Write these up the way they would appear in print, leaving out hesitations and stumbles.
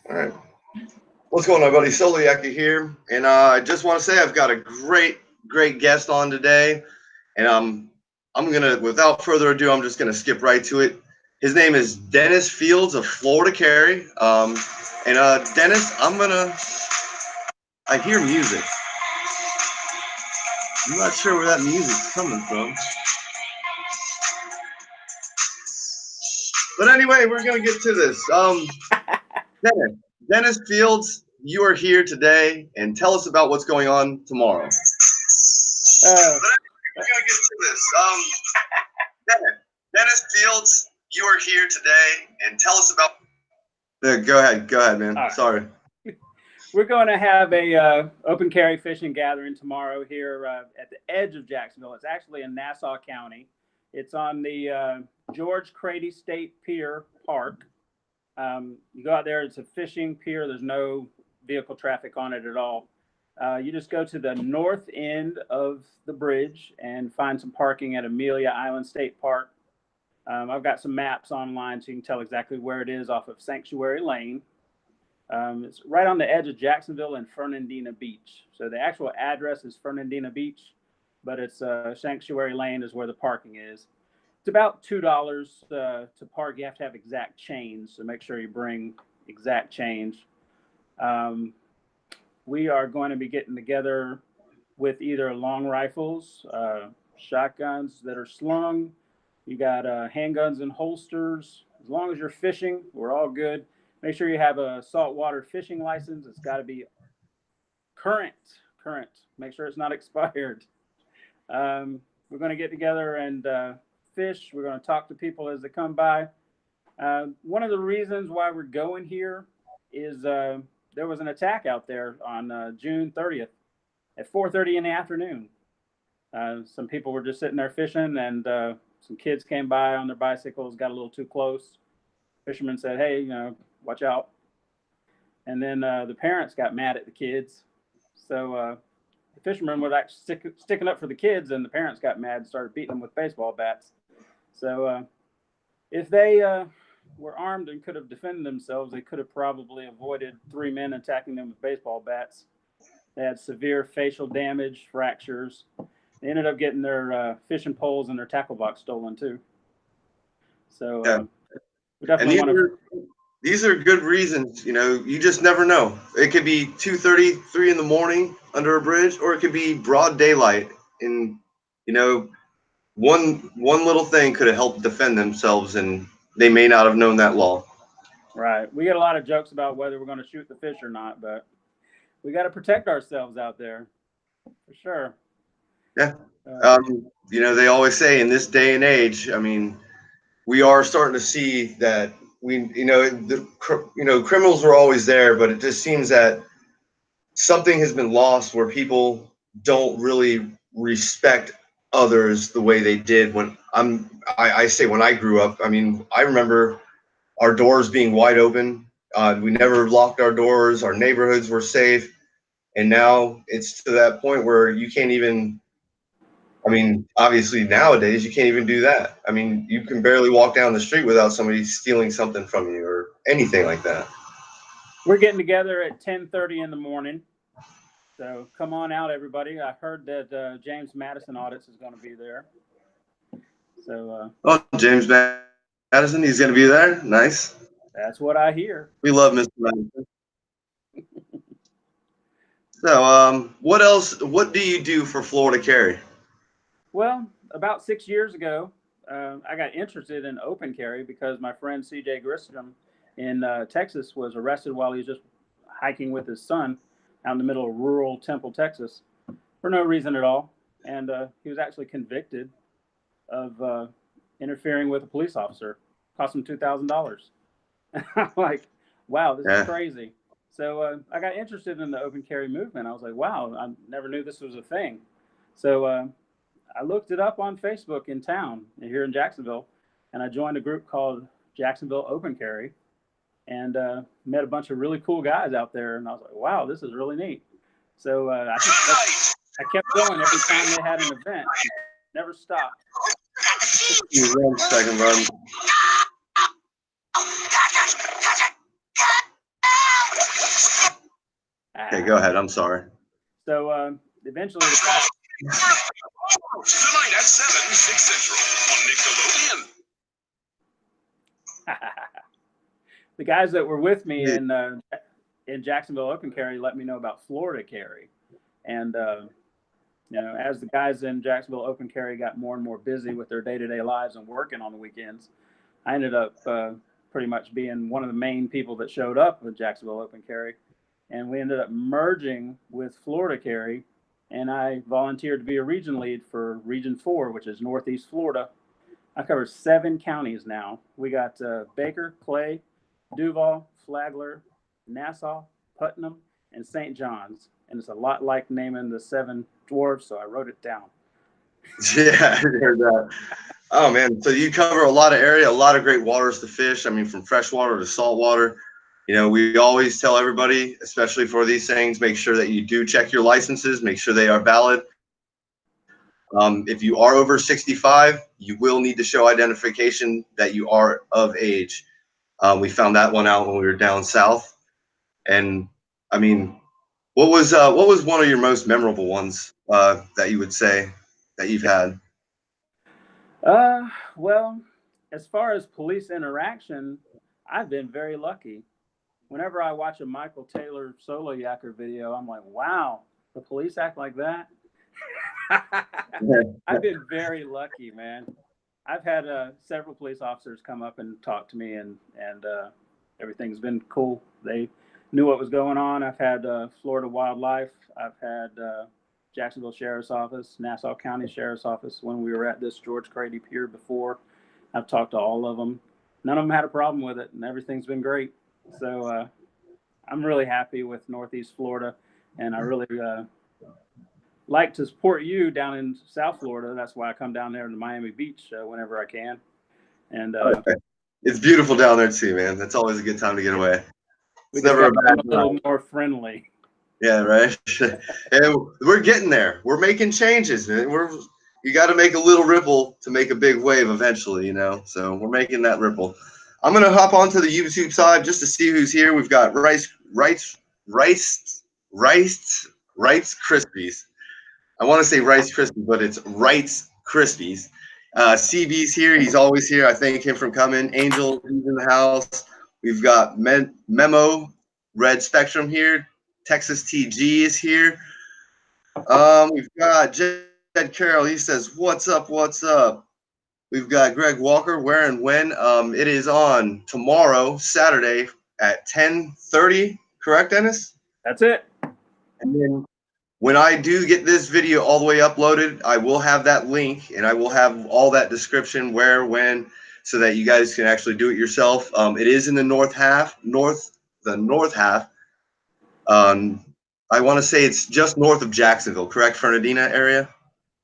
All right. What's going on, buddy? Soliaki here, and I just want to say I've got a great guest on today, and I'm gonna, without further ado, I'm just gonna skip right to it. His name is Dennis Fields of Florida Carry, and Dennis, I hear music. I'm not sure where that music's coming from, but anyway, we're gonna get to this. Dennis, Dennis Fields, you are here today, and tell us about what's going on tomorrow. We're gonna get to this. Dennis Fields, you are here today, and tell us about. Go ahead, man. Right. Sorry. We're going to have a open carry fishing gathering tomorrow here at the edge of Jacksonville. It's actually in Nassau County. It's on the George Crady State Pier Park. You go out there, it's a fishing pier. There's no vehicle traffic on it at all. You just go to the north end of the bridge and find some parking at Amelia Island State Park. I've got some maps online so you can tell exactly where it is off of Sanctuary Lane. It's right on the edge of Jacksonville and Fernandina Beach. So the actual address is Fernandina Beach, but it's Sanctuary Lane is where the parking is. It's about $2 to park. You have to have exact change, so make sure you bring exact change. We are going to be getting together with either long rifles, shotguns that are slung. You got handguns and holsters. As long as you're fishing, we're all good. Make sure you have a saltwater fishing license. It's got to be current. Make sure it's not expired. We're going to get together and fish. We're going to talk to people as they come by. One of the reasons why we're going here is there was an attack out there on June 30th at 4:30 in the afternoon. Some people were just sitting there fishing, and some kids came by on their bicycles, got a little too close. Fishermen said, "Hey, watch out." And then the parents got mad at the kids. So the fishermen were actually sticking up for the kids, and the parents got mad and started beating them with baseball bats. So if they were armed and could have defended themselves, they could have probably avoided 3 men attacking them with baseball bats. They had severe facial damage, fractures. They ended up getting their fishing poles and their tackle box stolen too. So we definitely want to. These are good reasons, you just never know. It could be 2:30, 3 in the morning under a bridge, or it could be broad daylight. And, one little thing could have helped defend themselves, and they may not have known that law. Right. We get a lot of jokes about whether we're going to shoot the fish or not, but we got to protect ourselves out there for sure. Yeah. They always say in this day and age, we are starting to see that criminals were always there, but it just seems that something has been lost where people don't really respect others the way they did when I say when I grew up. I remember our doors being wide open. We never locked our doors. Our neighborhoods were safe. And now it's to that point where you can't even, obviously nowadays you can't even do that. You can barely walk down the street without somebody stealing something from you or anything like that. We're getting together at 10:30 in the morning. So come on out, everybody. I heard that James Madison Audits is going to be there. So. James Madison, he's going to be there? Nice. That's what I hear. We love Mr. Madison. So, what else? What do you do for Florida Carry? Well, about 6 years ago, I got interested in open carry because my friend C.J. Gristrom in Texas was arrested while he was just hiking with his son out in the middle of rural Temple, Texas, for no reason at all. And he was actually convicted of interfering with a police officer. Cost him $2,000. I'm like, wow, this is crazy. So I got interested in the open carry movement. I was like, wow, I never knew this was a thing. So I looked it up on Facebook in town here in Jacksonville, and I joined a group called Jacksonville Open Carry, and met a bunch of really cool guys out there. And I was like, wow, this is really neat. So I kept going every time they had an event. Never stopped. 1 second, bud. Go ahead. I'm sorry. So eventually, Tonight at 7, 6 Central on Nickelodeon. the guys that were with me in Jacksonville Open Carry let me know about Florida Carry, and as the guys in Jacksonville Open Carry got more and more busy with their day-to-day lives and working on the weekends, I ended up pretty much being one of the main people that showed up with Jacksonville Open Carry, and we ended up merging with Florida Carry, and I volunteered to be a region lead for Region 4, which is Northeast Florida. I cover 7 counties now. We got Baker, Clay, Duval, Flagler, Nassau, Putnam, and St. John's. And it's a lot like naming the 7 dwarves, so I wrote it down. Yeah, I heard that. Oh, man. So you cover a lot of area, a lot of great waters to fish. I mean, from freshwater to saltwater. We always tell everybody, especially for these things, make sure that you do check your licenses, make sure they are valid. If you are over 65, you will need to show identification that you are of age. We found that one out when we were down south. And I mean, what was one of your most memorable ones that you would say that you've had? Well, as far as police interaction, I've been very lucky. Whenever I watch a Michael Taylor solo yacker video, I'm like, wow, the police act like that. I've been very lucky, man. I've had several police officers come up and talk to me, and everything's been cool. They knew what was going on. I've had Florida Wildlife. I've had Jacksonville Sheriff's Office, Nassau County Sheriff's Office when we were at this George Crady Pier before. I've talked to all of them. None of them had a problem with it, and everything's been great. So I'm really happy with Northeast Florida, and I really like to support you down in South Florida. That's why I come down there to Miami Beach whenever I can. And it's beautiful down there too, man. That's always a good time to get away. It's never a bad time. A little more friendly. Yeah, right. And we're getting there. We're making changes, man. You got to make a little ripple to make a big wave eventually, So we're making that ripple. I'm gonna hop onto the YouTube side just to see who's here. We've got Rice Krispies. I want to say Rice Krispies, but it's Rice Krispies. CB's here. He's always here. I thank him for coming. Angel, he's in the house. We've got Memo, Red Spectrum here. Texas TG is here. We've got Jed Carroll. He says, "What's up? What's up?" We've got Greg Walker. Where and when? It is on tomorrow, Saturday at 10:30. Correct, Dennis? That's it. And then when I do get this video all the way uploaded, I will have that link and I will have all that description, where, when, so that you guys can actually do it yourself. It is in the north half. I want to say it's just north of Jacksonville, correct, Fernandina area?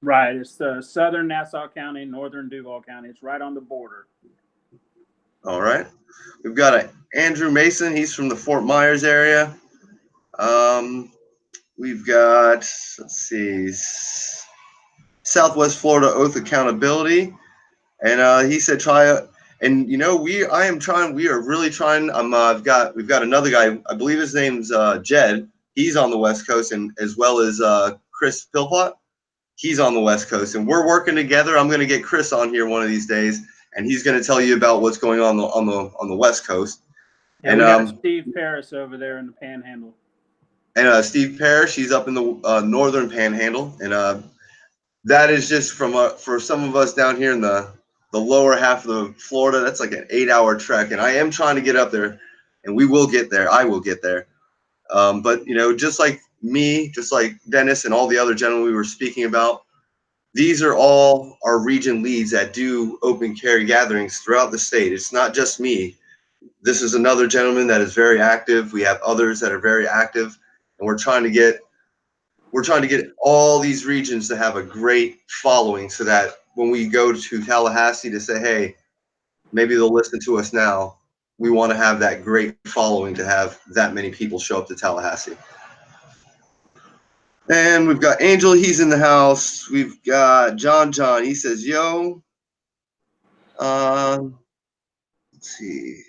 Right. It's southern Nassau County, northern Duval County. It's right on the border. All right. We've got Andrew Mason. He's from the Fort Myers area. We've got, let's see, Southwest Florida Oath Accountability. And he said, try it. And, we are really trying. We've got another guy. I believe his name's Jed. He's on the West Coast, and as well as Chris Philpott. He's on the West Coast, and we're working together. I'm going to get Chris on here one of these days, and he's going to tell you about what's going on the West Coast. And we got Steve Paris over there in the Panhandle. And Steve Parrish, he's up in the northern Panhandle, and that is just for some of us down here in the lower half of the Florida. That's like an 8-hour trek, and I am trying to get up there, and we will get there. I will get there. But just like me, just like Dennis and all the other gentlemen we were speaking about, these are all our region leads that do open carry gatherings throughout the state. It's not just me. This is another gentleman that is very active. We have others that are very active, and we're trying to get all these regions to have a great following, so that when we go to Tallahassee to say, hey, maybe they'll listen to us now. We want to have that great following to have that many people show up to Tallahassee. And we've got Angel. He's in the house. We've got John. He says, yo. Let's see.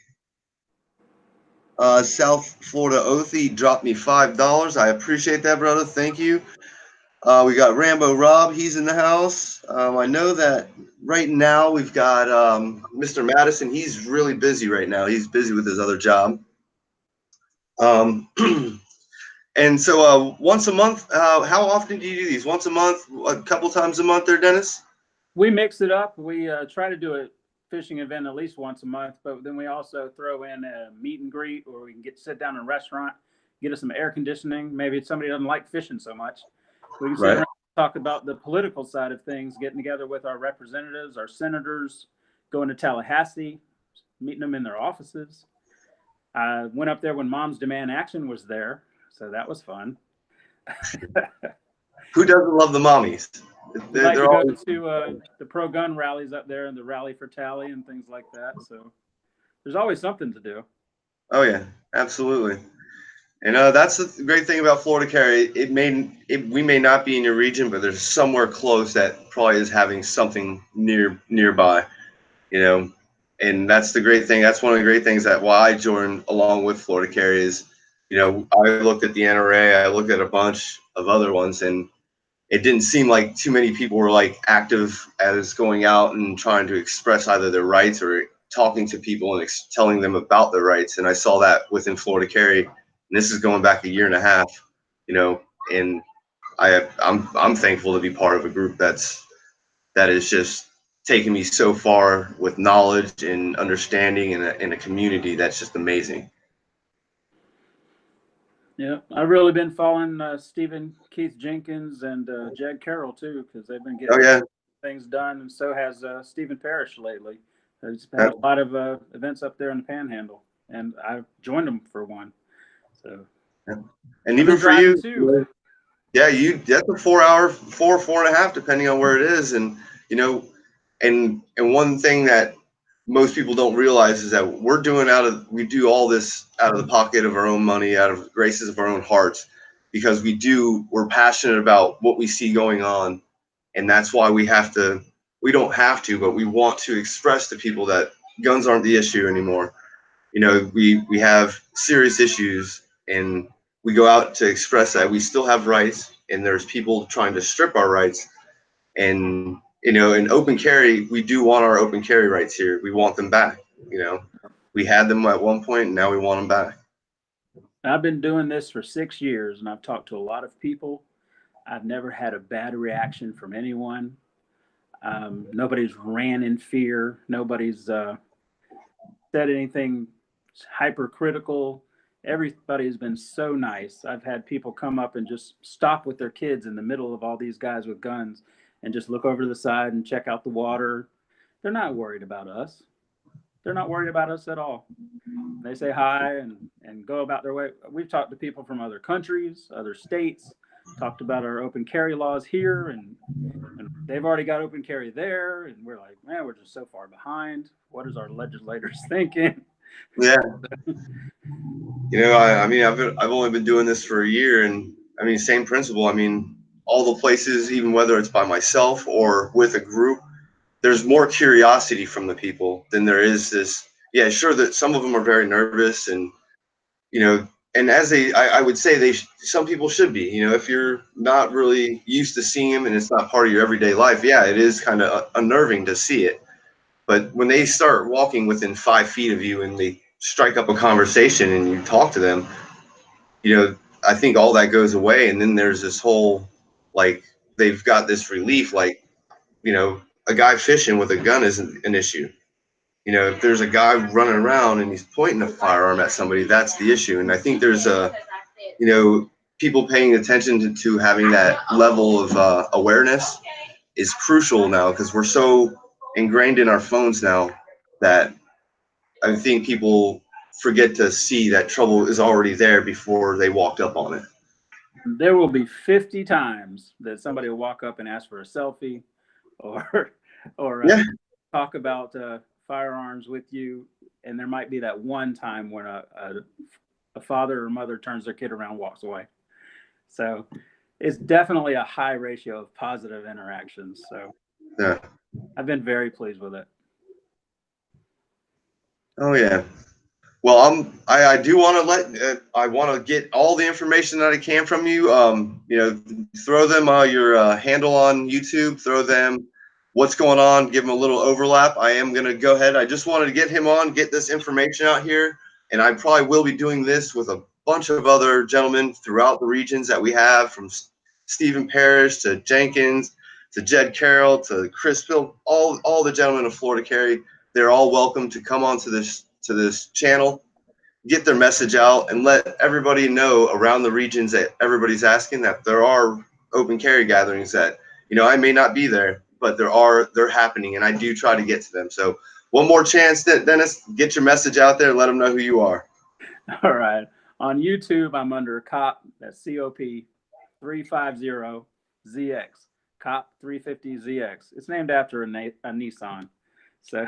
South Florida Othy dropped me $5. I appreciate that, brother. Thank you. We got Rambo Rob. He's in the house. I know that right now we've got Mr. Madison. He's really busy right now. He's busy with his other job. And so once a month, how often do you do these? Once a month, a couple times a month there, Dennis? We mix it up. We try to do a fishing event at least once a month, but then we also throw in a meet and greet where we can sit down in a restaurant, get us some air conditioning. Maybe somebody doesn't like fishing so much. We can sit around and talk about the political side of things, getting together with our representatives, our senators, going to Tallahassee, meeting them in their offices. I went up there when Moms Demand Action was there, so that was fun. Who doesn't love the mommies? We like to go to the pro-gun rallies up there and the Rally for Tally and things like that. So there's always something to do. Oh, yeah, absolutely. And that's the great thing about Florida Carry. We may not be in your region, but there's somewhere close that probably is having something nearby, you know. And that's the great thing. That's one of the great things that why I joined along with Florida Carry is, you know, I looked at the NRA, I looked at a bunch of other ones, and it didn't seem like too many people were like active as going out and trying to express either their rights or talking to people and telling them about their rights. And I saw that within Florida Carry, and this is going back a year and a half, you know. And I'm thankful to be part of a group that is just taking me so far with knowledge and understanding in a community that's just amazing. Yeah, I've really been following Stephen Keith Jenkins and Jed Carroll too, because they've been getting things done, and so has Stephen Parrish lately. There's had a lot of events up there in the Panhandle, and I've joined them for one. So, and even for you, too. Yeah, that's a 4 hour, 4.5, depending on where it is. And, you know, and one thing that most people don't realize is that we do all this out of the pocket of our own money, out of graces of our own hearts, because we're passionate about what we see going on. And that's why we don't have to, but we want to express to people that guns aren't the issue anymore. You know, we have serious issues, and we go out to express that we still have rights, and there's people trying to strip our rights. And, you know, in open carry, we do want our open carry rights here. We want them back. You know, we had them at one point, and now we want them back. I've been doing this for 6 years, and I've talked to a lot of people. I've never had a bad reaction from anyone. Nobody's ran in fear. Nobody's said anything hypercritical. Everybody's been so nice. I've had people come up and just stop with their kids in the middle of all these guys with guns and just look over to the side and check out the water. They're not worried about us. They're not worried about us at all. They say hi and go about their way. We've talked to people from other countries, other states, talked about our open carry laws here, and they've already got open carry there. And we're like, man, we're just so far behind. What is our legislators thinking? Yeah. You know, I mean, I've only been doing this for a year, and I mean, same principle. I mean, all the places, even whether it's by myself or with a group, there's more curiosity from the people than there is this. Yeah, sure that some of them are very nervous, and, you know, and I would say some people should be. You know, if you're not really used to seeing them and it's not part of your everyday life, yeah, it is kind of unnerving to see it. But when they start walking within 5 feet of you and they strike up a conversation and you talk to them, you know, I think all that goes away. And then there's this whole, like, they've got this relief, like, you know, a guy fishing with a gun isn't an issue. You know, if there's a guy running around and he's pointing a firearm at somebody, that's the issue. And I think there's you know, people paying attention to having that level of awareness is crucial now, because we're so ingrained in our phones now that I think people forget to see that trouble is already there before they walked up on it. There will be 50 times that somebody will walk up and ask for a selfie or talk about firearms with you, and there might be that one time when a father or mother turns their kid around and walks away. So it's definitely a high ratio of positive interactions. So yeah, I've been very pleased with it. Oh yeah. Well, I do want to I want to get all the information that I can from you. You know, throw them your handle on YouTube, throw them what's going on, give them a little overlap. I am going to go ahead. I just wanted to get him on, get this information out here. And I probably will be doing this with a bunch of other gentlemen throughout the regions that we have, from Stephen Parrish to Jenkins to Jed Carroll to Chris Phil, all the gentlemen of Florida Carry. They're all welcome to come on to this channel, get their message out, and let everybody know around the regions that everybody's asking that there are open carry gatherings that, you know, I may not be there, but they're happening, and I do try to get to them. So one more chance, Dennis, get your message out there and let them know who you are. All right. On YouTube, I'm under COP, that's COP 350ZX, COP 350ZX. It's named after a Nissan. So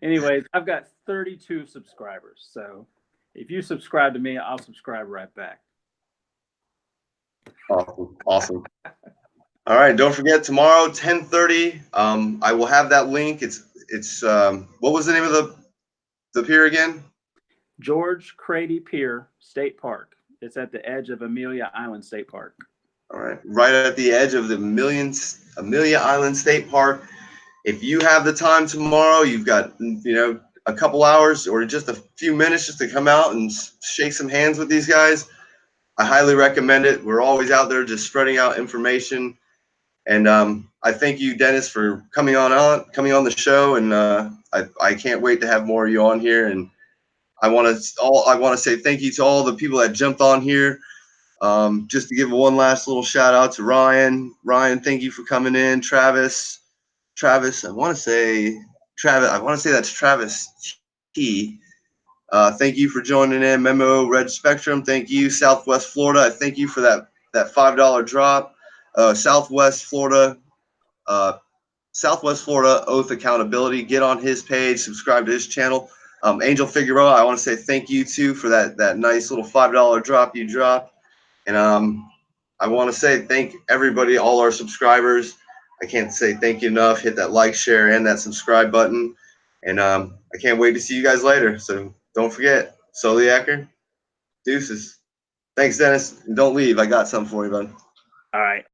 anyways, I've got 32 subscribers. So if you subscribe to me, I'll subscribe right back. Awesome. All right, don't forget tomorrow 10:30. I will have that link. It's what was the name of the pier again? George Crady Pier State Park. It's at the edge of Amelia Island State Park. All right at the edge of the Amelia Island State Park. If you have the time tomorrow, you've got, you know, a couple hours or just a few minutes just to come out and shake some hands with these guys, I highly recommend it. We're always out there just spreading out information. And I thank you, Dennis, for coming on the show. And I can't wait to have more of you on here. And I want to say thank you to all the people that jumped on here. Just to give one last little shout out to Ryan. Ryan, thank you for coming in. Travis, I want to say that's Travis T. Thank you for joining in. Memo Red Spectrum, thank you. Southwest Florida, I thank you for that $5 drop. Southwest Florida Oath Accountability. Get on his page, subscribe to his channel. Angel Figueroa, I want to say thank you too for that nice little $5 drop you dropped. And I want to say thank everybody, all our subscribers. I can't say thank you enough. Hit that like, share, and that subscribe button. And I can't wait to see you guys later. So don't forget, Soliaker, deuces. Thanks, Dennis. And don't leave. I got something for you, bud. All right.